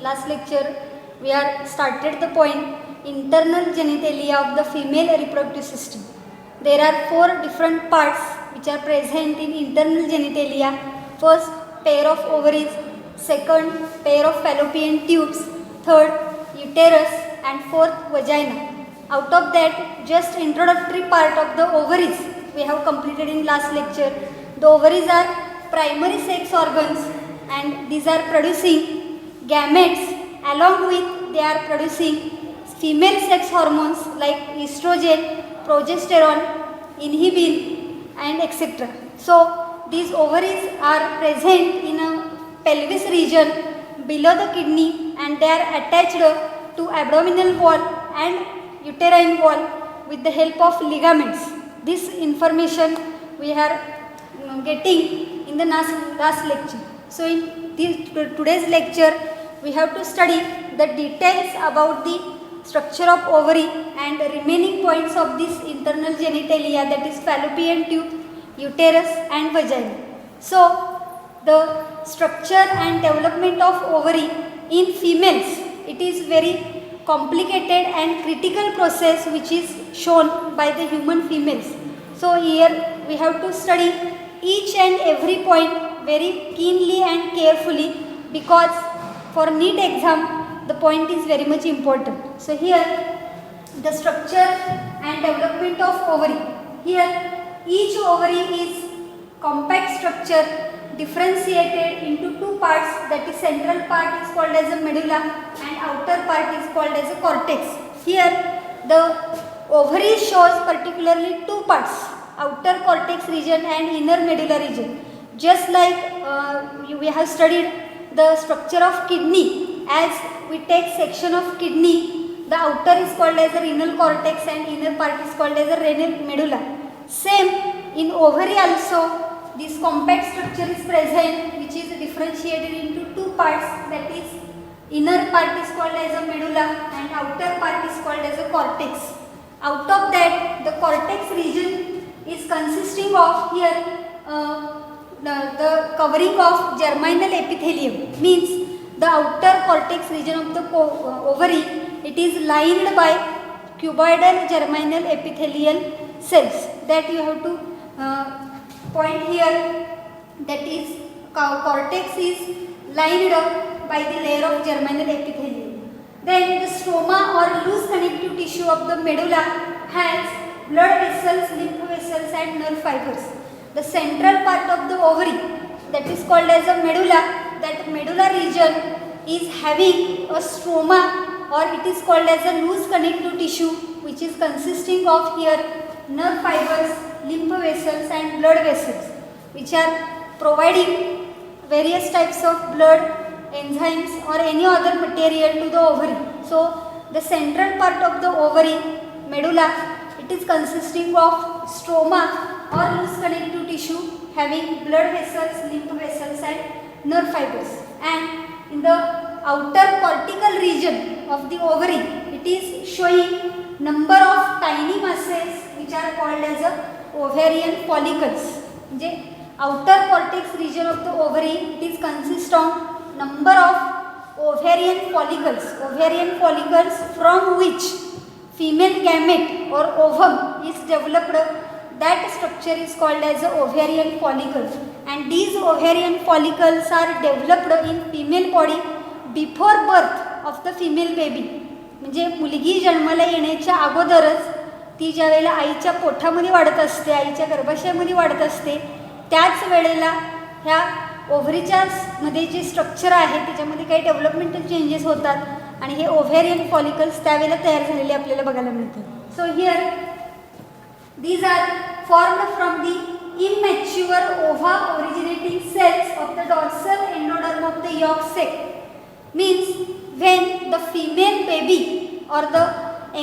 last lecture we are started the point internal genitalia of the female reproductive system. There are 4 different parts which are present in internal genitalia. First, pair of ovaries. Second, pair of fallopian tubes. Third, uterus. And fourth, vagina. Out of that, just introductory part of the ovaries we have completed in last lecture. The ovaries are primary sex organs and these are producing gametes, along with they are producing female sex hormones like estrogen, progesterone, inhibin and etc. So these ovaries are present in a pelvis region below the kidney and they are attached to abdominal wall and uterine wall with the help of ligaments. This information we are getting in the last lecture. So in today's lecture we have to study the details about the structure of ovary and the remaining points of this internal genitalia, that is fallopian tube, uterus and vagina. So the structure and development of ovary in females, it is very complicated and critical process which is shown by the human females. So here we have to study each and every point very keenly and carefully, because for NEET exam the point is very much important. So here the structure and development of ovary. Here each ovary is compact structure differentiated into 2 parts, that is central part is called as a medulla and outer part is called as a cortex. Here the ovary shows particularly 2 parts, outer cortex region and inner medulla region. Just like we have studied the structure of kidney, as we take section of kidney, the outer is called as a renal cortex and inner part is called as a renal medulla. Same in ovary also, this compact structure is present which is differentiated into 2 parts, that is inner part is called as a medulla and outer part is called as a cortex. Out of that, the cortex region is consisting of here the covering of germinal epithelium, means the outer cortex region of the ovary, it is lined by cuboidal germinal epithelial cells, that you have to point here, that is cortex is lined up by the layer of germinal epithelium. Then the stroma or loose connective tissue of the medulla has blood vessels, lymph vessels and nerve fibers. The central part of the ovary, that is called as a medulla, that medulla region is having a stroma or it is called as a loose connective tissue which is consisting of here nerve fibers, lymph vessels and blood vessels, which are providing various types of blood, enzymes or any other material to the ovary. So the central part of the ovary, medulla, it is consisting of stroma or loose connective tissue having blood vessels, lymph vessels and nerve fibers. And in the outer cortical region of the ovary, it is showing number of tiny masses which are called as a ovarian follicles. The outer cortex region of the ovary, it is consist of number of ovarian follicles from which female gamete or ovum is developed. That structure is called as a ovarian follicle, and these ovarian follicles are developed in female body before birth of the female baby. म्हणजे मुलगी जन्माला येण्याच्या अगोदरच ती ज्या वेळेला आईच्या पोटामध्ये वाढत असते, आईच्या गर्भाशयामध्ये वाढत असते, त्याच वेळेला ह्या ओव्हरीच्या मध्ये जे स्ट्रक्चर आहे त्याच्यामध्ये काही डेव्हलपमेंटल चेंजेस होतात आणि हे ओव्हेरियन फॉलिकल्स त्यावेळेला तयार झालेले आपल्याला बघायला मिळतात. So here these are formed from the immature ova originating cells of the dorsal endoderm of the yolk sac. Means when the female baby or the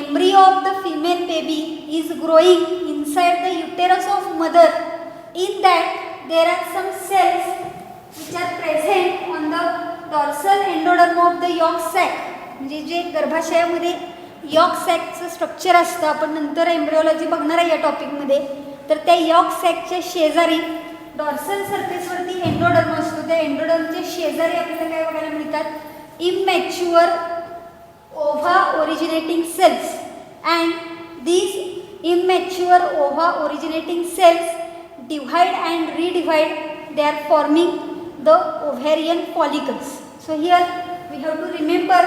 embryo of the female baby is growing inside the uterus of mother, in that there are some cells which are present on the dorsal endoderm of the yolk sac. म्हणजे जे गर्भाशयामध्ये York सॅकचं structure असतं, आपण नंतर एम्ब्रिओलॉजी बघणार आहे या टॉपिकमध्ये. तर त्या York सॅकच्या शेजारी डॉर्सल सरफेसवरती एंडोडर्म असतो, त्या एंडोडर्मच्या शेजारी आपल्याला काय बघायला मिळतात, immature ova originating cells, and these immature ova originating cells divide and redivide. They are forming the ovarian follicles. So here we have to remember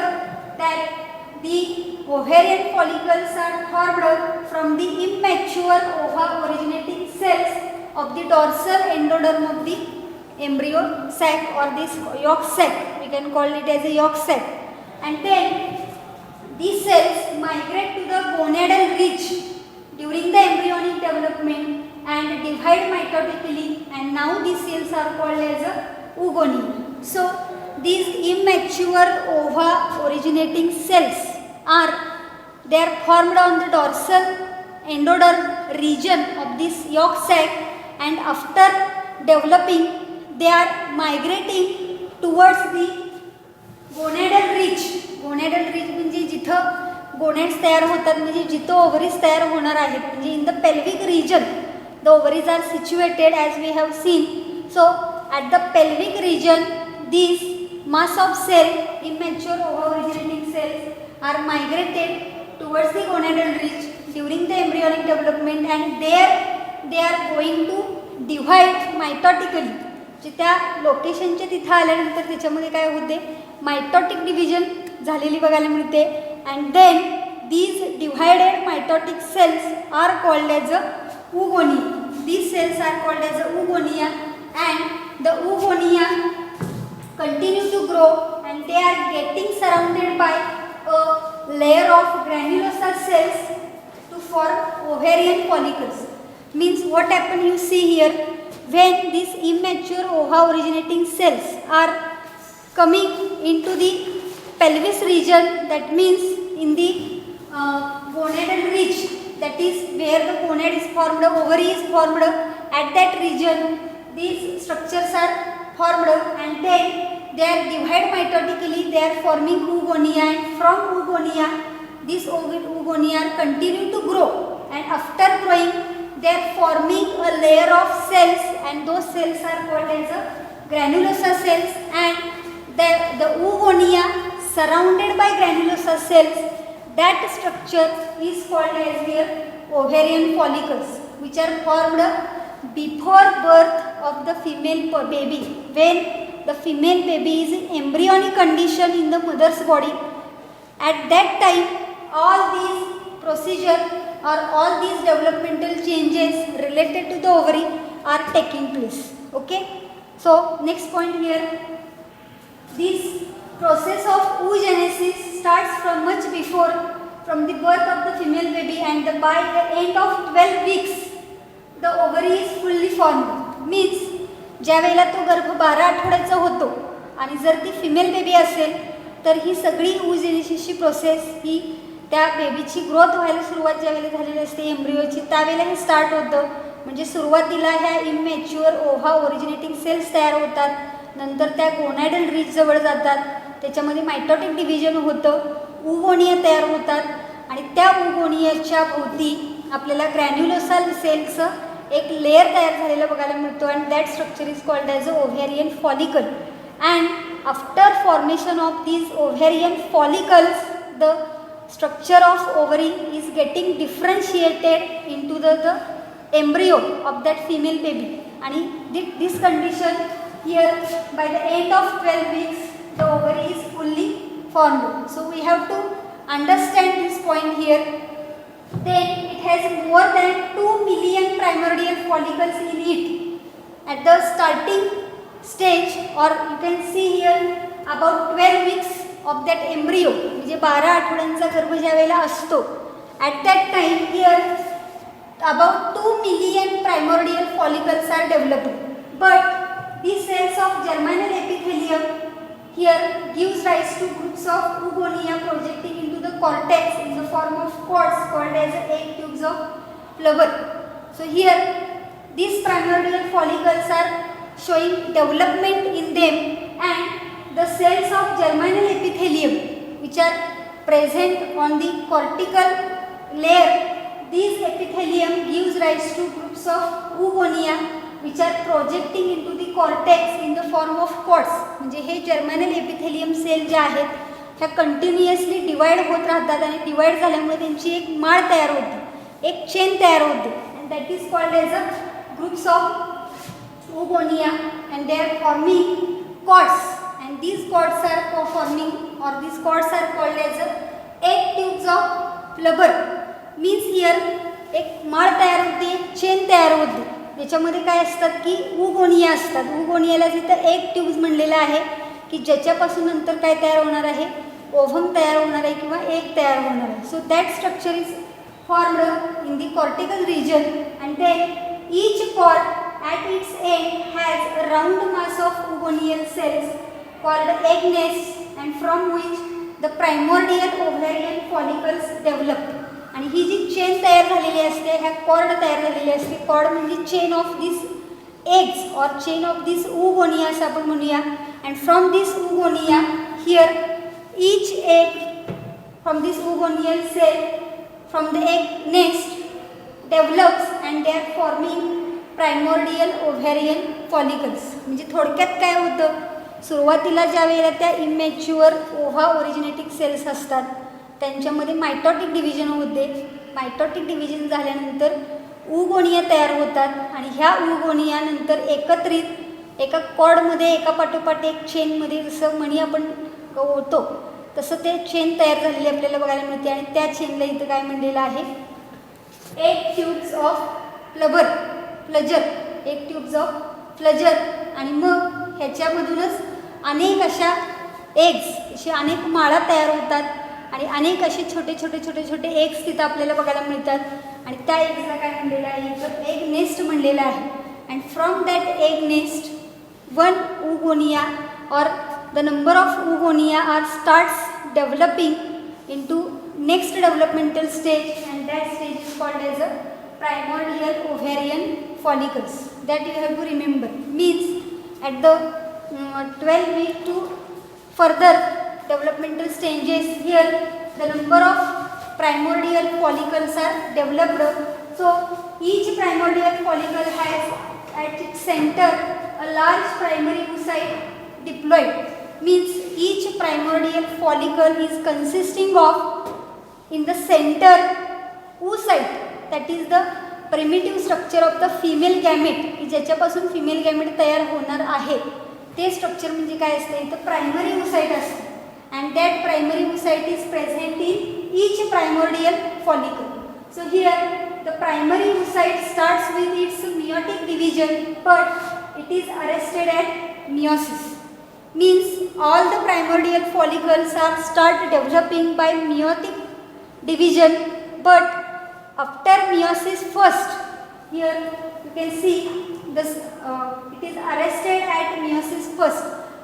that the ovarian follicles are formed from the immature ova originating cells of the dorsal endoderm of the embryo sac, or this yolk sac. We can call it as a yolk sac. And then these cells migrate to the gonadal ridge during the embryonic development and divide mitotically, and now these cells are called as a oogonia. So these immature ova originating cells they are formed on the dorsal endoderm region of this yolk sac, and after developing they are migrating towards the gonadal ridge. gonadal ridge म्हणजे जिथं gonads तयार होतात, म्हणजे जिथं ओव्हरीज तयार होणार आहेत, म्हणजे in the pelvic region the ovaries are situated as we have seen. So at the pelvic region these mass of cell, immature ova originating cells are migrated towards the gonadal ridge during the embryonic development, and there they are going to divide mitotically. जे त्या लोकेशनच्या तिथं आल्यानंतर त्याच्यामध्ये काय होते, mitotic division झालेली बघायला मिळते. And then these divided mitotic cells are called as a oogonia. These cells are called as a oogonia, and the oogonia continue to grow, and they are getting surrounded by a layer of granulosa cells to form ovarian follicles. Means what happen, you see here, when these immature ova originating cells are coming into the pelvis region, that means in the gonadal ridge, that is where the gonad is formed, ovary is formed, at that region these structures are formed, and then they are divided mitotically, they are forming oogonia, and from oogonia these oogonia continue to grow, and after growing they are forming a layer of cells, and those cells are called as a granulosa cells, and the oogonia surrounded by granulosa cells, that structure is called as their ovarian follicles, which are formed before birth of the female baby. When the female baby is in embryonic condition in the mother's body, at that time all these procedure or all these developmental changes related to the ovary are taking place. Okay, so next point here, this process of oogenesis starts from much before, from the birth of the female baby, and by the end of 12 weeks the ovary is fully formed. Means ज्या वेळेला तो गर्भ 12 आठवड्याचा होतो आणि जर ती female baby असेल तर ही सगळी oogenesisची प्रोसेस ही त्या बेबीची ग्रोथ व्हायला सुरुवात ज्या वेळेला झालेली असते एम्ब्रियोची, त्यावेळेला हे स्टार्ट होतं. म्हणजे सुरुवातीला ह्या इमॅच्युअर ओव्हा ओरिजिनेटिंग सेल्स तयार होतात, नंतर त्या गोनॅडल रीच जवळ जातात, त्याच्यामध्ये मायटॉटिक डिव्हिजन होतं, oogonia तयार होतात, आणि त्या oogonia भोवती आपल्याला ग्रॅन्युलोसाल सेल्सचं एक लेयर तयार झालेलं बघायला मिळतो, and that structure is called as a ovarian follicle. And after formation of these ovarian follicles the structure of ovary is getting differentiated into the embryo of that female baby, and this condition here by the end of 12 weeks the ovary is fully formed. So we have to understand this point here. Then it has more than 2 million primordial follicles in it at the starting stage, or you can see here about 12 weeks of that embryo, म्हणजे 12 आठवड्यांचा गर्भ ज्या वेळेला असतो, at that time here about 2 million primordial follicles are developed. But these cells of germinal epithelium here gives rise to groups of oogonia projecting into the cortex in the form of cords called as egg tubes of flower. So here these primordial follicles are showing development in them, and the cells of germinal epithelium which are present on the cortical layer, these epithelium gives rise to groups of oogonia which are projecting into the cortex in the form of cords. म्हणजे हे germinal epithelium cell जे आहेत ह्या continuously divide होत राहतात आणि divide झाल्यामुळे त्यांची एक माळ तयार होते, एक चेन तयार होते. And that is called as a groups of oogonia and they are forming cords, and these cords are forming, or these cords are called as egg tubes of flubber. means here एक माळ तयार होते, एक chain तयार होते. याच्यामध्ये काय असतात की oogonia असतात. oogonia तिथं एग ट्यूब्स म्हणलेलं आहे की ज्याच्यापासून नंतर काय तयार होणार आहे, ओव्हम तयार होणार आहे किंवा एग तयार होणार आहे. So that structure is formed in the cortical region and then each cord at its end has a round mass of oogonial cells called egg nests and from which the primordial ovarian follicles develop. आणि ही जी chain तयार झालेली असते, ह्या cord तयार झालेली असते. Cord म्हणजे chain of this eggs और चेन ऑफ दिस oogonia असं आपण म्हणूया. And from this oogonia here each egg from this oogonial cell from the egg nest develops and they are forming primordial ovarian follicles. म्हणजे थोडक्यात काय होतं, सुरुवातीला ज्या वेळेला त्या इमॅच्युअर ओव्हा ओरिजिनेटिक सेल्स असतात त्यांच्यामध्ये मायटॉटिक डिव्हिजन होते. मायटॉटिक डिव्हिजन झाल्यानंतर oogonia तयार होतात आणि ह्या oogonia नंतर एकत्रित एका कॉर्डमध्ये एका पाठोपाठ एक चेनमध्ये जसं मणी आपण होतो तसं ते चेन तयार झालेली आपल्याला बघायला मिळते. आणि त्या चेनला इथं काय म्हणलेलं आहे, एग ट्यूब्स ऑफ फ्लबर, फ्लजर, एक ट्यूब्स ऑफ फ्लजर. आणि मग ह्याच्यामधूनच अनेक अशा एग्स, असे अनेक माळा तयार होतात आणि अनेक असे छोटे छोटे छोटे छोटे एग्स तिथं आपल्याला बघायला मिळतात. आणि त्या एग्सला काय म्हणलेलं आहे, तर एग नेस्ट म्हणलेलं आहे. And from that egg nest one oogonia or the number of oogonia are starts developing into next developmental stage, and that stage is called as a primordial ovarian follicles. That you have to remember. Means at the 12 week to further developmental stages, here the number of primordial follicles are developed. So each primordial follicle has at its center a large primary oocyte diploid. Means each primordial follicle is consisting of in the center oocyte, that is the primitive structure of the female gamete, की ज्याच्यापासून female gamete तयार होणार आहे ते structure म्हणजे काय असते, तर primary oocyte असते. And that primary oocyte is present in each primordial follicle. So here the primary oocyte starts with its meiotic division but it is arrested at meiosis. Means all the primordial follicles are start developing by meiotic division, but after meiosis first, here you can see this it is arrested at meiosis first.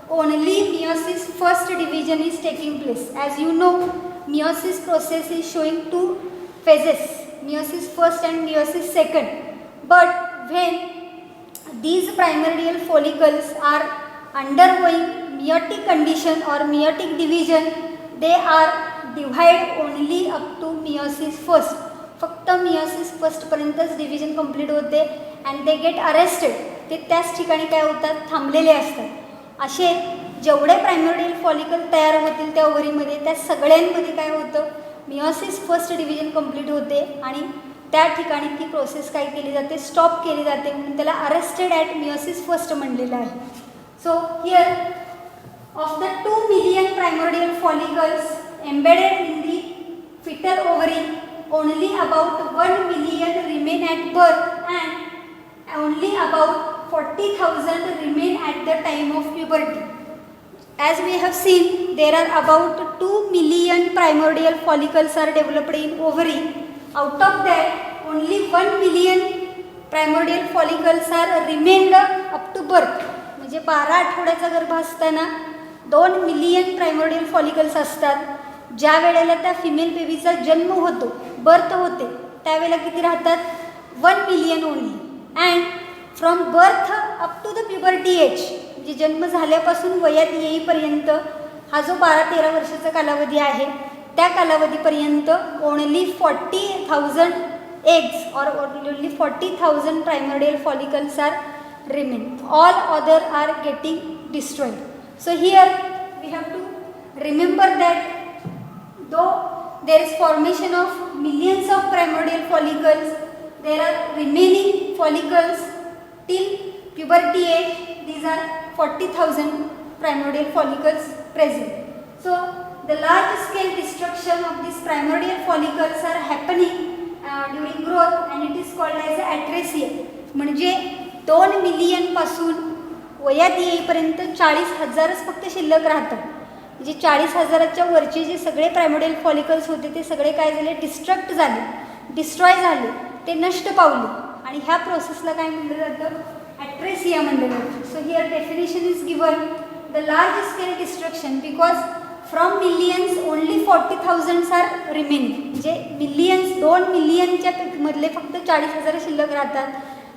Only meiosis first division is taking place. As you know, meiosis process is showing two phases, meiosis first and meiosis second. But when these primordial follicles are undergoing meiotic condition or meiotic division, they are divided only up to meiosis first. फक्त meiosis first पर्यंतच division complete होते and they get arrested. ते त्याच ठिकाणी काय होतात, थांबलेले असतात. असे जेवढे प्रायमोर्डियल फॉलिकल तयार होतील त्या ओव्हरीमध्ये त्या सगळ्यांमध्ये काय होतं, meiosis फर्स्ट डिव्हिजन कंप्लीट होते आणि त्या ठिकाणी ती प्रोसेस काय केली जाते, स्टॉप केली जाते. म्हणून त्याला अरेस्टेड ॲट meiosis फर्स्ट म्हणलेलं आहे. So here of the 2 million primordial follicles embedded in the fetal ovary, only about 1 million remain at birth and only about 40,000 remain at the time of puberty. As we have seen, there are about 2 million primordial follicles are developed in ovary. Out of that, only 1 million primordial follicles are remained up to birth. म्हणजे 12 आठवड्याचा गर्भ असताना 2 million प्रायमोर्डियल follicles असतात. ज्या वेळेला त्या female बेबीचा जन्म होतो, बर्थ होते, त्यावेळेला किती राहतात, 1 million only. And from birth up to the puberty age, म्हणजे जन्म झाल्यापासून वयात येईपर्यंत हा जो 12-13 वर्षाचा कालावधी आहे, त्या कालावधीपर्यंत ओनली 40,000 एग्स और only 40,000 primordial follicles are remain. All other are getting destroyed. So here we have to remember that though there is formation of millions of primordial follicles, there are remaining follicles till puberty age. These are 40,000 primordial follicles present. So the large scale destruction of these primordial follicles are happening during growth and it is called as atresia. म्हणजे 2 million पासून वयात येईपर्यंत 40,000च फक्त शिल्लक राहतात. म्हणजे 40,000च्या वरचे जे सगळे प्रायमोडियल फॉलिकल्स होते ते सगळे काय झाले, डिस्ट्रक्ट झाले, डिस्ट्रॉय झाले, ते नष्ट पावले आणि ह्या प्रोसेसला काय म्हटलं जातं, ॲट्रेसिया म्हटलं जातं. So here definition is given the large scale destruction because from millions only 40,000 are remaining. म्हणजे मिलियन्स 2 मिलियनच्या मधले फक्त 40,000 शिल्लक राहतात,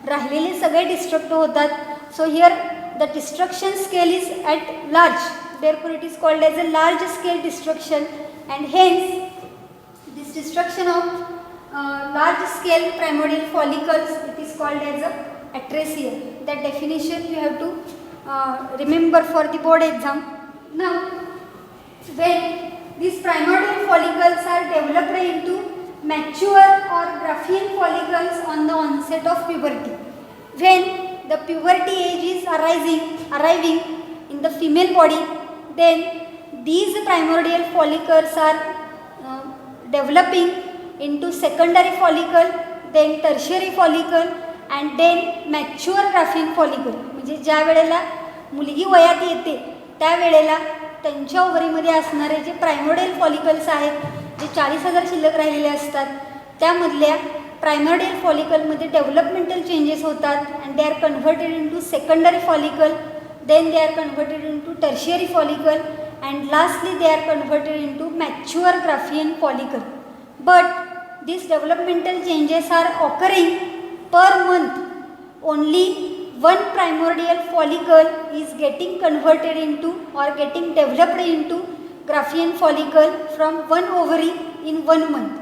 राहिलेले सगळे डिस्ट्रक्ट होतात. So here the destruction scale is at large, therefore it is called as a large scale destruction and hence this destruction of large scale primordial follicles, it is called as a atresia. That definition you have to remember for the board exam. Now when these primordial follicles are developed into mature or Graafian follicles on the onset of puberty, when the puberty age is arriving in the female body, then these primordial follicles are developing into secondary follicle, then tertiary follicle and then mature Graafian follicle. म्हणजे ज्या वेळेला मुलगी वयात येते त्यावेळेला त्यांच्या ओव्हरीमध्ये असणारे जे प्रायमोडियल follicles आहेत, जे 40,000 शिल्लक राहिलेले असतात, त्यामधल्या प्रायमोडियल फॉलिकलमध्ये डेव्हलपमेंटल चेंजेस होतात and they are converted into secondary follicle, then they are converted into tertiary follicle and lastly they are converted into mature Graafian follicle. But these developmental changes are occurring per month. Only one primordial follicle is getting converted into or getting developed into Graafian follicle from one ovary in 1 month.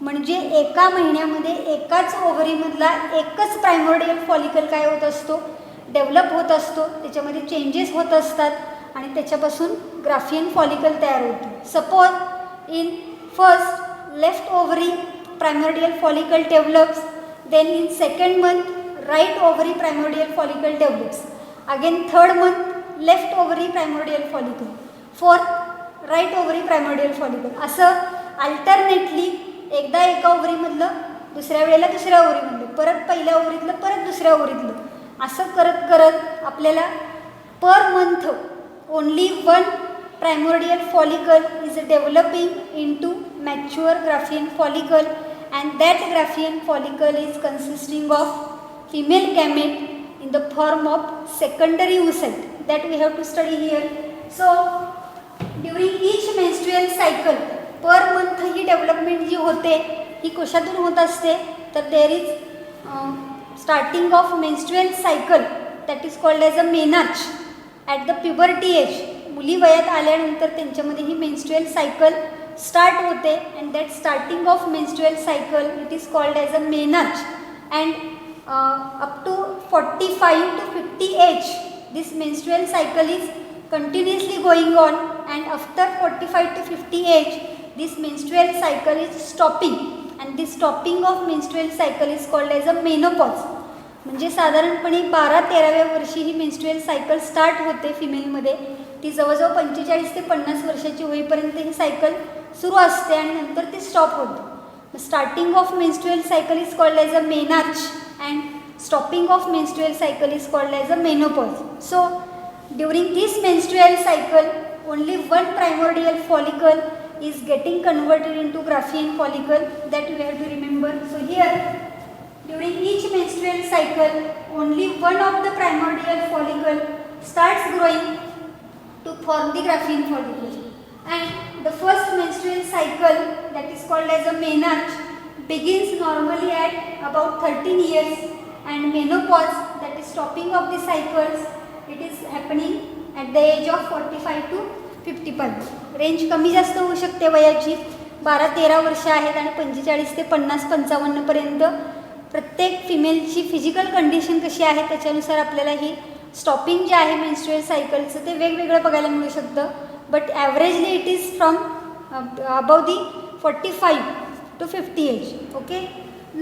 म्हणजे एका महिन्यामध्ये एकाच ओव्हरीमधला एकच प्रायमोडियल follicle काय होत असतो, develop होत असतो, त्याच्यामध्ये चेंजेस होत असतात आणि त्याच्यापासून ग्राफियन फॉलिकल तयार होतो. Suppose in first left ovary primordial follicle develops, then in second month right ovary primordial follicle develops, again third month left ovary primordial follicle, fourth right ovary primordial follicle. असं alternately एकदा एका ओव्हरीमधलं, दुसऱ्या वेळेला दुसऱ्या ओव्हरीमधलं, परत पहिल्या ओव्हरीतलं, परत दुसऱ्या ओव्हरीतलं, असं करत करत आपल्याला per month only 1 primordial follicle is developing into mature Graafian follicle and that Graafian follicle is consisting of female gamete in the form of secondary oocyte that we have to study here. So during each menstrual cycle per month ही development जी होते ही कशातून होत असते, तर there is starting of menstrual cycle that is called as a menarche at the puberty age. मुली वयात आल्यानंतर त्यांच्यामध्ये ही menstrual cycle start होते and that starting of menstrual cycle it is called as a menarche and up to 45 to 50 age this menstrual cycle is continuously going on and after 45 to 50 age this menstrual cycle is stopping and this stopping of menstrual cycle is called as a menopause. म्हणजे साधारणपणे 12-13व्या वर्षी ही menstrual cycle start होते फिमेलमध्ये, ती जवळजवळ 45 ते 50 वर्षाची होईपर्यंत ही cycle सुरू असते आणि नंतर ती स्टॉप होते. Starting of menstrual cycle is called as a menarche and stopping of menstrual cycle is called as a menopause. So during this menstrual cycle only 1 primordial follicle is getting converted into Graafian follicle, that we have to remember. So here during each menstrual cycle only one of the primordial follicle starts growing to form the Graafian follicle, and the first menstrual cycle that is called as a menarche begins normally at about 13 years and menopause, that is stopping of the cycles, it is happening at the age of 45 to 55. Range कमी जास्त होऊ शकते वयाची, 12-13 वर्ष आहेत आणि 45 ते 50-55 पर्यंत प्रत्येक फिमेलची फिजिकल कंडिशन कशी आहे त्याच्यानुसार आपल्याला ही स्टॉपिंग जे आहे मेन्स्ट्रुअल सायकलचं ते वेगवेगळं बघायला मिळू शकतं. But averagely it is from above the 45 to 50 age. Okay.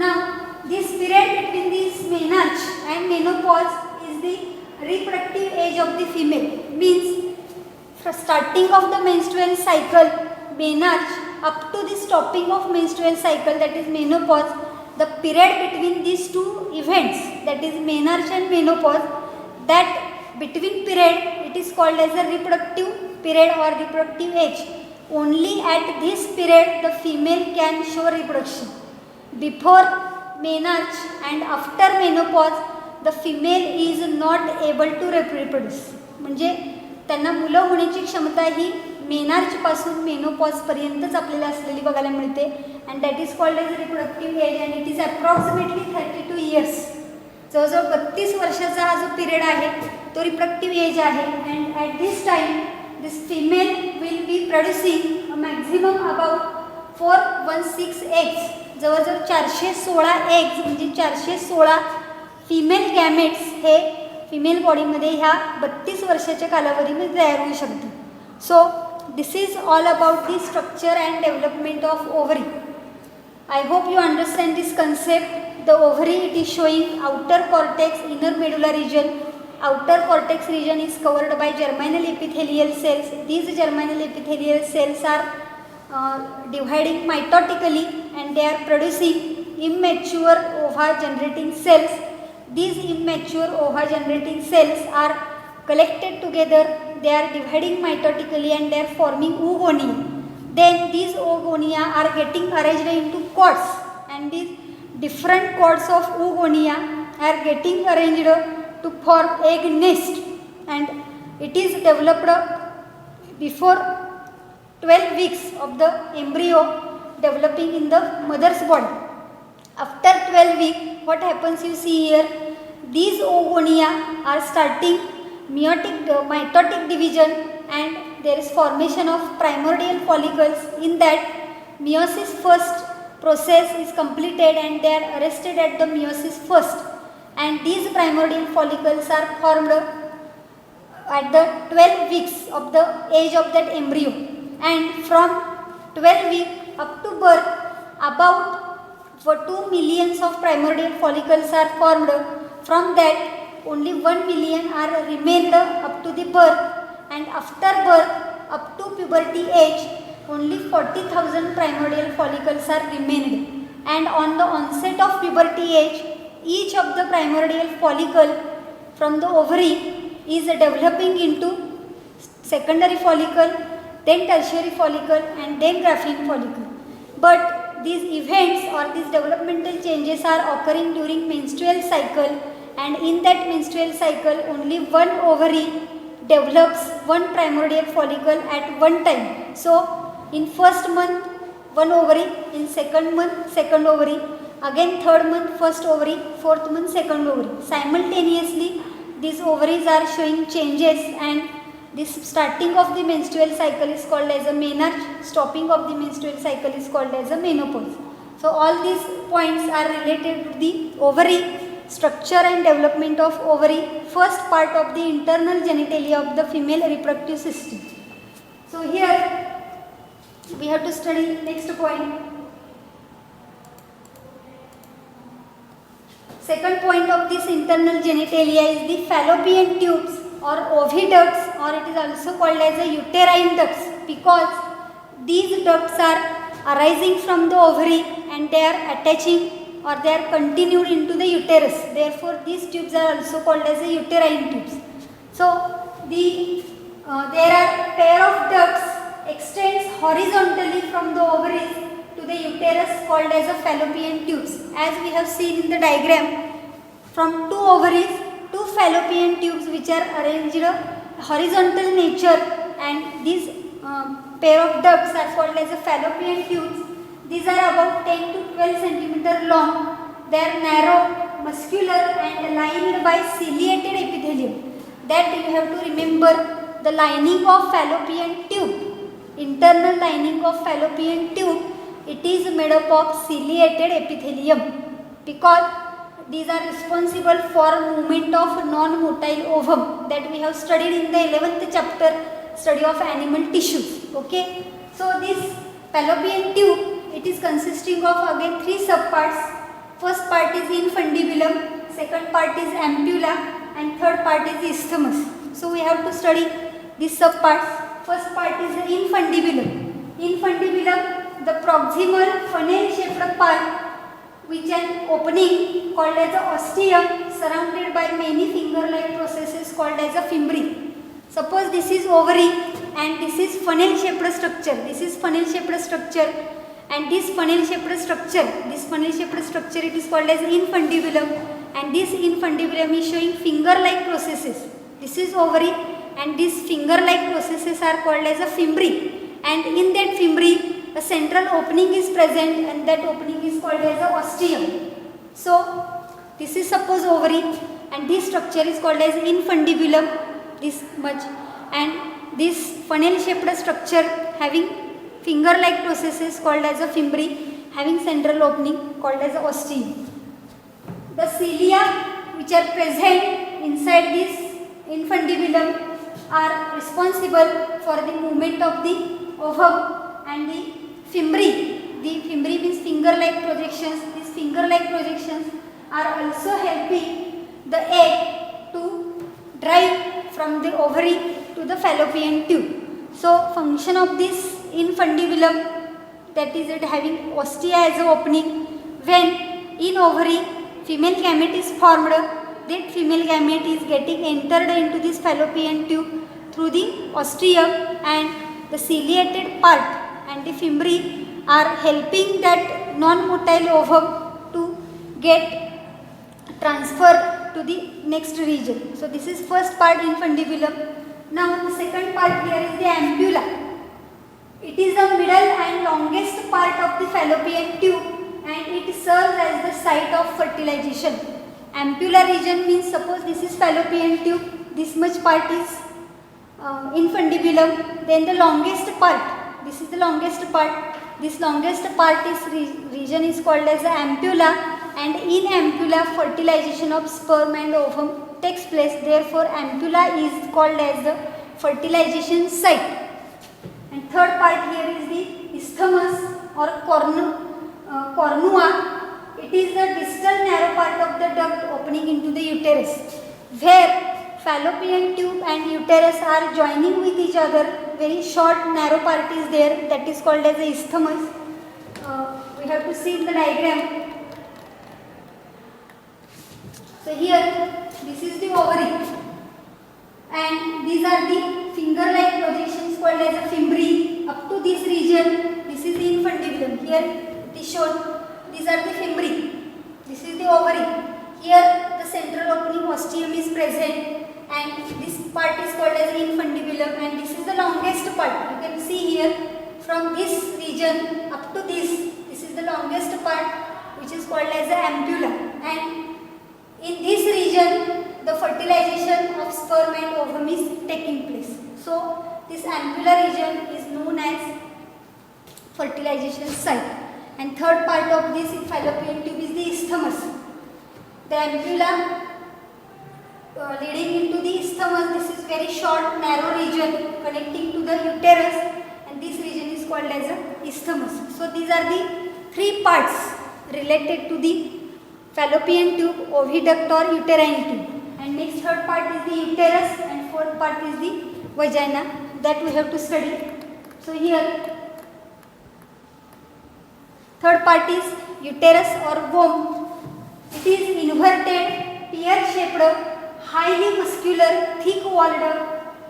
Now this period between this menarche and menopause is the reproductive age of the female. Means starting of the menstrual cycle menarche up to the stopping of menstrual cycle, that is menopause, the period between these two events, that is menarche and menopause, that between period it is called as a reproductive period or reproductive age. Only at this period the female can show reproduction. Before menarche and after menopause the female is not able to reproduce. म्हणजे त्यांना मुलं होण्याची क्षमता ही मेनार्चपासून मेनोपॉजपर्यंतच आपल्याला असलेली बघायला मिळते. And that is called as reproductive age and it is approximately 32 years. जवळजवळ 32 वर्षाचा हा जो पिरियड आहे तो रिप्रोडक्टिव्ह एज आहे. And at this time this female will be producing a maximum about 416 eggs. जवळजवळ 416 एग्स म्हणजे 416 फिमेल गॅमेट्स हे female बॉडीमध्ये ह्या 32 वर्षाच्या कालावधीमध्ये तयार होऊ शकते. So this is all about the structure and development of ovary. I hope you understand this concept. The ovary it is showing outer cortex, inner medulla region. Outer cortex region is covered by germinal epithelial cells. These germinal epithelial cells are dividing mitotically and they are producing immature ova generating cells. These immature ova generating cells are collected together, they are dividing mitotically and they are forming oogonia. Then these oogonia are getting arranged into cords and these different cords of oogonia are getting arranged to form egg nest and it is developed before 12 weeks of the embryo developing in the mother's body. After 12 weeks, what happens you see here, these oogonia are starting mitotic division and there is formation of primordial follicles. In that meiosis first process is completed and they are arrested at the meiosis first and these primordial follicles are formed at the 12 weeks of the age of that embryo and from 12 weeks up to birth about 2 million of primordial follicles are formed. From that only 1 million are remained up to the birth and after birth up to puberty age only 40,000 primordial follicles are remained and on the onset of puberty age each of the primordial follicle from the ovary is developing into secondary follicle, then tertiary follicle and then Graafian follicle. But these events or these developmental changes are occurring during menstrual cycle and in that menstrual cycle only one ovary develops one primordial follicle at one time. So in first month one ovary, in second month second ovary, again third month first ovary, fourth month second ovary. Simultaneously these ovaries are showing changes and this starting of the menstrual cycle is called as a menarche, stopping of the menstrual cycle is called as a menopause. So all these points are related to the ovary, structure and development of ovary, first part of the internal genitalia of the female reproductive system. So here we have to study next point. Second point of this internal genitalia is the fallopian tubes or oviducts or it is also called as a uterine ducts because these ducts are arising from the ovary and they are attaching or they are continued into the uterus. Therefore these tubes are also called as a uterine tubes. So there are pair of ducts extends horizontally from the ovaries to the uterus called as a fallopian tubes. As we have seen in the diagram, from two ovaries, two fallopian tubes which are arranged horizontal nature and these pair of ducts are called as a fallopian tubes. These are about 10 to 12 centimeter long. They are narrow, muscular and lined by ciliated epithelium. That you have to remember, the lining of fallopian tube, internal lining of fallopian tube, it is made up of ciliated epithelium because these are responsible for movement of non-motile ovum that we have studied in the 11th chapter, study of animal tissues. Okay, so this fallopian tube, it is consisting of again 3 subparts. First part is infundibulum, second part is ampulla, and third part is isthmus. So we have to study these subparts. First part is the infundibulum. Infundibulum, the proximal funnel shaped part which an opening called as a ostium surrounded by many finger-like processes called as a fimbri. Suppose this is ovary and this is funnel-shaped structure. This is funnel-shaped structure, and this funnel-shaped structure, it is called as infundibulum, and this infundibulum is showing finger-like processes. This is ovary, and these finger-like processes are called as a fimbri, and in that fimbri a central opening is present, and that opening is called as a ostium. So this is suppose ovary, and this structure is called as infundibulum, this much, and this funnel shaped structure having finger like processes called as a fimbri, having central opening called as a ostium. The cilia which are present inside this infundibulum are responsible for the movement of the ovum, and the fimbri means finger-like projections. These finger-like projections are also helping the egg to drive from the ovary to the fallopian tube. So function of this infundibulum, that is it having ostia as an opening. When in ovary female gamete is formed, that female gamete is getting entered into this fallopian tube through the ostium, and the ciliated part and the fimbri are helping that non-motile ovum to get transferred to the next region. So this is first part, infundibulum. Now the second part here is the ampulla. It is the middle and longest part of the fallopian tube, and it serves as the site of fertilization. Ampulla region means, suppose this is fallopian tube, this much part is infundibulum, then the longest part, this is the longest part, this longest part is region is called as the ampulla, and in ampulla fertilization of sperm and ovum takes place. Therefore ampulla is called as the fertilization site. And third part here is the isthmus or cornua. It is the distal narrow part of the duct opening into the uterus, where fallopian tube and uterus are joining with each other. Very short narrow part is there, that is called as the isthmus. We have to see in the diagram. So here this is the ovary, and these are the finger-like projections called as a fimbri. Up to this region, this is the infundibulum. Here it is shown. These are the fimbri. This is the ovary. Here the central opening ostium is present, and this part is called as infundibulum, and this is the longest part. You can see here from this region up to this is the longest part, which is called as the ampulla, and in this region the fertilization of sperm and ovum is taking place. So this ampulla region is known as fertilization site. And third part of this fallopian tube is the isthmus. The ampulla leading into the isthmus, this is very short narrow region connecting to the uterus, and this region is called as a isthmus. So these are the 3 parts related to the fallopian tube, oviduct or uterine tube. And next third part is the uterus, and fourth part is the vagina, that we have to study. So here third part is uterus or womb. It is inverted, pear-shaped, highly muscular, thick-walled,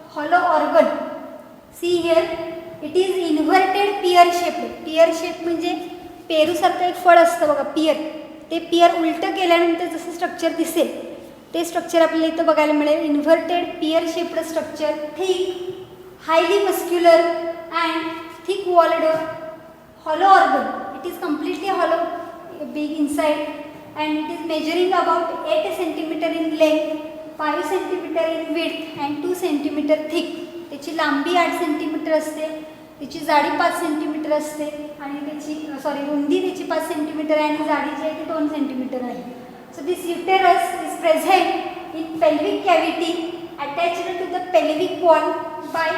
hollow organ. See here, it is inverted pear-shaped. Pear-shaped म्हणजे पेरूसारखं एक फळ असतं बघा, पियर. ते पियर उलटं केल्यानंतर जसं structure दिसेल ते स्ट्रक्चर आपल्याला इथं बघायला मिळेल. Inverted pear shaped structure, thick, highly muscular and thick walled, hollow organ. It is completely hollow, big inside, and it is measuring about 8 cm in length, 5 cm in width and 2 cm thick. त्याची लांबी 8 cm असते, त्याची जाडी 5 cm असते, आणि त्याची रुंदी त्याची 5 cm आहे आणि जाडी जी आहे ती 2 cm आहे. So this uterus is present in pelvic cavity attached to the pelvic wall by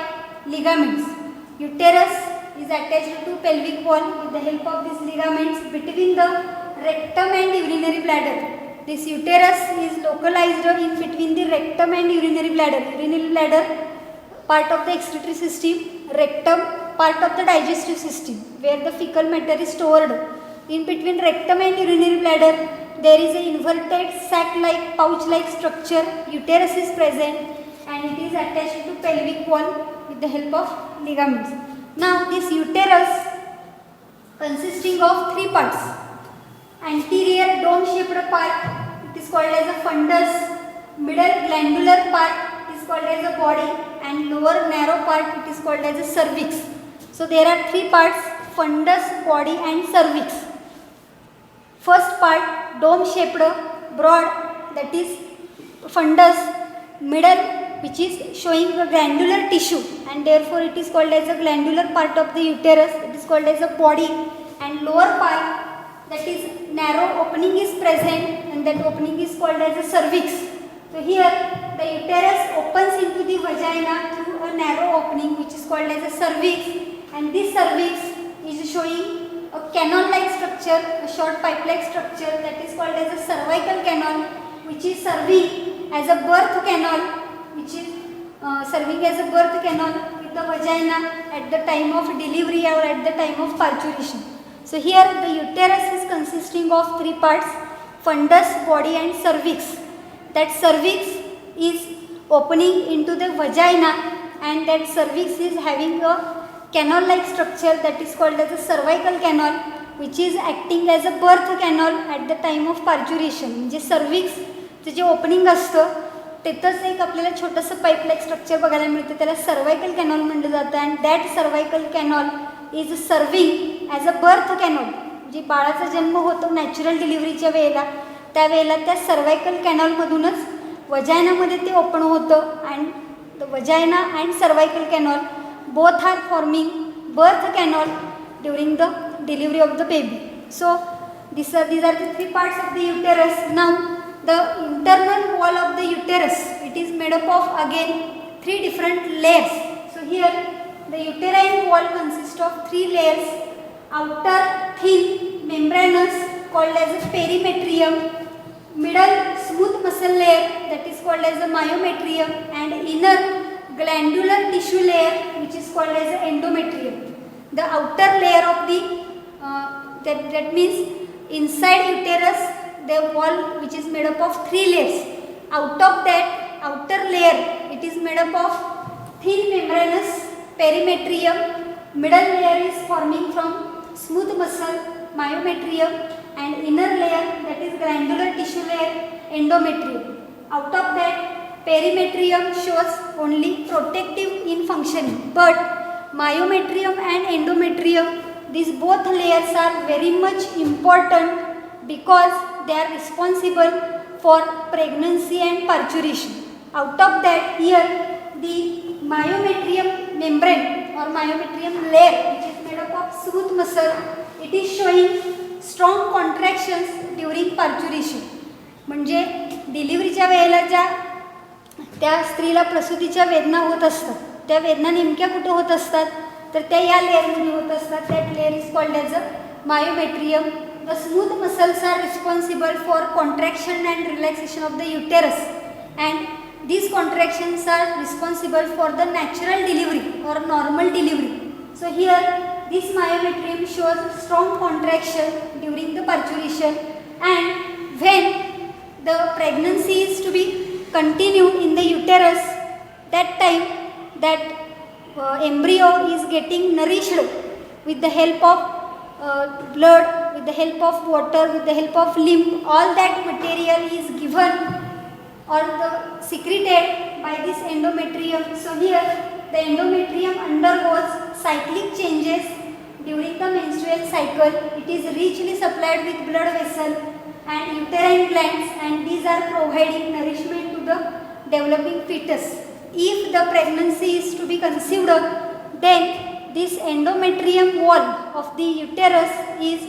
ligaments. Uterus is attached to pelvic wall with the help of these ligaments between the rectum and urinary bladder. This uterus is localized in between the rectum and urinary bladder. Urinary bladder part of the excretory system, rectum part of the digestive system where the fecal matter is stored. In between rectum and urinary bladder there is a inverted sac-like pouch-like structure. Uterus is present and it is attached to pelvic wall with the help of ligaments. Now this uterus consisting of three parts. Anterior dome-shaped part, it is called as a fundus. Middle glandular part is called as a body, and lower narrow part it is called as a cervix. So there are three parts: fundus, body, and cervix. First part, dome-shaped, broad, that is fundus. Middle, which is showing a glandular tissue, and therefore it is called as a glandular part of the uterus. It is called as a body, and lower part, that is narrow opening is present, and that opening is called as a cervix. So here the uterus opens into the vagina through a narrow opening which is called as a cervix, and this cervix is showing a canal-like structure, a short pipe-like structure, that is called as a cervical canal, which is serving as a birth canal, which is serving as a birth canal with the vagina at the time of delivery or at the time of parturition. So here the uterus is consisting of three parts: fundus, body, and cervix. That cervix is opening into the vagina, and that cervix is having a canal-like structure that is called as a cervical canal, which is acting as a birth canal at the time of parturition. म्हणजे cervix जे opening असतं तिथंच एक आपल्याला छोटंसं pipe-like structure बघायला मिळतं, त्याला cervical canal म्हटलं जातं. And that cervical canal is serving as a birth canal. जी बाळाचा जन्म होतो नॅचरल डिलिव्हरीच्या वेळेला, त्यावेळेला त्या सर्वायकल कॅनॉलमधूनच वजायनामध्ये ते ओपन होतं. And the वजायना and cervical canal both are forming birth canal during the delivery of the baby. So these are the three parts of the uterus. Now the internal wall of the uterus, it is made up of again three different layers. So here the uterine wall consists of three layers: outer thin membranous called as a perimetrium, middle smooth muscle layer that is called as a myometrium, and inner glandular tissue layer which is called as a endometrium. The outer layer of the that means inside uterus the wall which is made up of three layers. Out of that outer layer it is made up of thin membranous perimetrium. Middle layer is forming from smooth muscle myometrium, and inner layer that is glandular tissue layer endometrium. Out of that perimetrium shows only protective in functioning, but myometrium and endometrium, these both layers are very much important because they are responsible for pregnancy and parturition. Out of that, here the myometrium membrane or myometrium layer which is made up of smooth muscle, it is showing strong contractions during parturition. म्हणजे डिलिव्हरीच्या वेळेला ज्या त्या स्त्रीला प्रसूतीच्या वेदना होत असतात, त्या वेदना नेमक्या कुठं होत असतात तर त्या या लेअरमध्ये होत असतात. That layer is called as a myometrium. The smooth muscles are responsible for contraction and relaxation of the uterus, and these contractions are responsible for the natural delivery or normal delivery. So here this myometrium shows strong contraction during the parturition, and when the pregnancy is to be continued in the uterus, that time that embryo is getting nourished with the help of blood, with the help of water, with the help of lymph. All that material is given or secreted by this endometrium. So here the endometrium undergoes cyclic changes during the menstrual cycle. It is richly supplied with blood vessel and uterine glands, and these are providing nourishment to the developing fetus. If the pregnancy is to be conceived, then this endometrium wall of the uterus is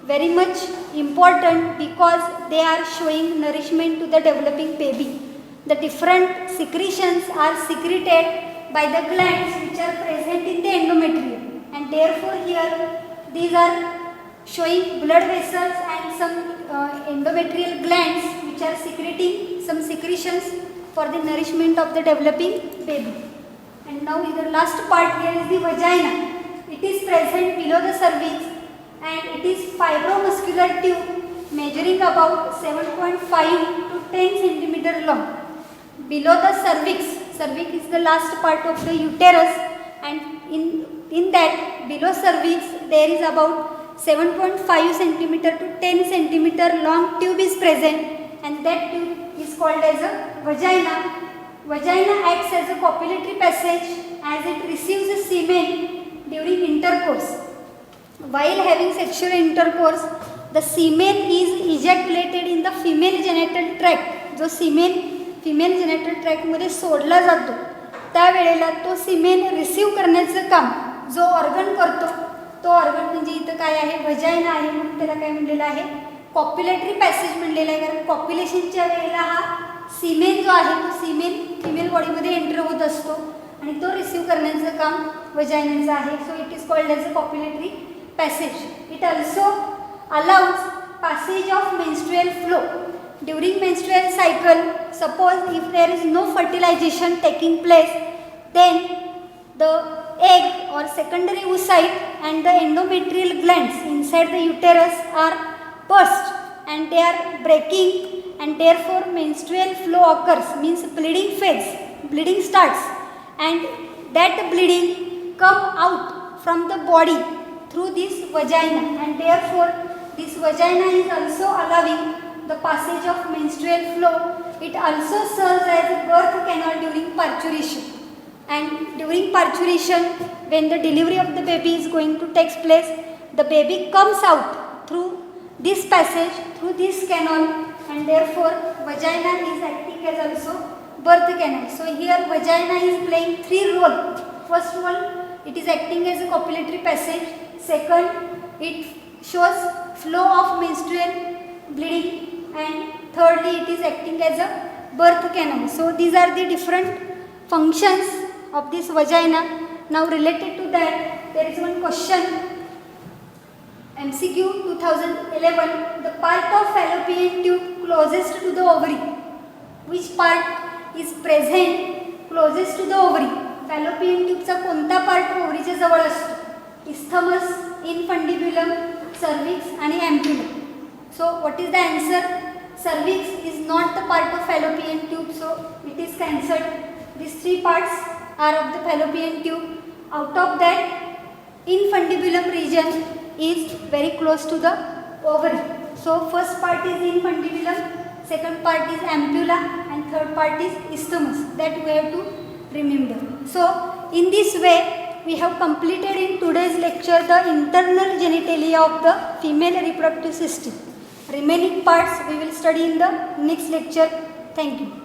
very much important because they are showing nourishment to the developing baby. The different secretions are secreted by the glands which are present in the endometrium, and therefore here these are showing blood vessels and some endometrial glands which are secreting some secretions for the nourishment of the developing baby. And now the last part here is the vagina. It is present below the cervix and it is fibromuscular tube measuring about 7.5 to 10 centimeter long. Below the cervix is the last part of the uterus, and in that below cervix there is about 7.5 centimeter to 10 centimeter long tube is present, and that tube is called as a vagina. Vagina acts as a copulatory passage as it receives the semen during intercourse. While having sexual intercourse, the semen is ejaculated in the female genital tract. जो semen female genital tract मध्ये सोडला जातो त्यावेळेला तो सीमेन receive करण्याचं काम जो organ करतो तो ऑर्गन म्हणजे इथं काय आहे, व्हजाइना आहे, म्हणून त्याला काय म्हणलेलं आहे, कॉप्युलेटरी पॅसेज म्हणलेलं आहे. कारण कॉप्युलेशनच्या वेळेला हा सीमेन जो आहे तो सीमेन फिमेल बॉडीमध्ये एंटर होत असतो आणि तो रिसीव करण्याचं काम व्हजाइनाचं आहे. So it is called as a copulatory passage. It also allows passage of menstrual flow. During menstrual cycle, suppose if there is no fertilization taking place, then the egg or secondary oocyte and the endometrial glands inside the uterus are burst and they are breaking, and therefore menstrual flow occurs, means bleeding phase, bleeding starts, and that bleeding come out from the body through this vagina, and therefore this vagina is also allowing the passage of menstrual flow. It also serves as a birth canal during parturition. And during parturition, when the delivery of the baby is going to take place, the baby comes out through this passage, through this canal, and therefore vagina is acting as also birth canal. So here vagina is playing three roles. First one, it is acting as a copulatory passage. Second, it shows flow of menstrual bleeding, and thirdly it is acting as a birth canal. So these are the different functions of this vagina. Now related to that, there is one question, MCQ 2011, the part of fallopian tube closest to the ovary, which part is present closest to the ovary? fallopian tube चा कोणता part ओव्हरीच्या जवळ असतो? isthmus, infundibulum, cervix and ampulla. So what is the answer? Cervix is not the part of fallopian tube, so it is cancelled. These three parts are of the fallopian tube. Out of that, infundibulum region is very close to the ovary. So first part is infundibulum, second part is ampulla, and third part is isthmus. That we have to remember. So in this way we have completed in today's lecture the internal genitalia of the female reproductive system. Remaining parts we will study in the next lecture. Thank you.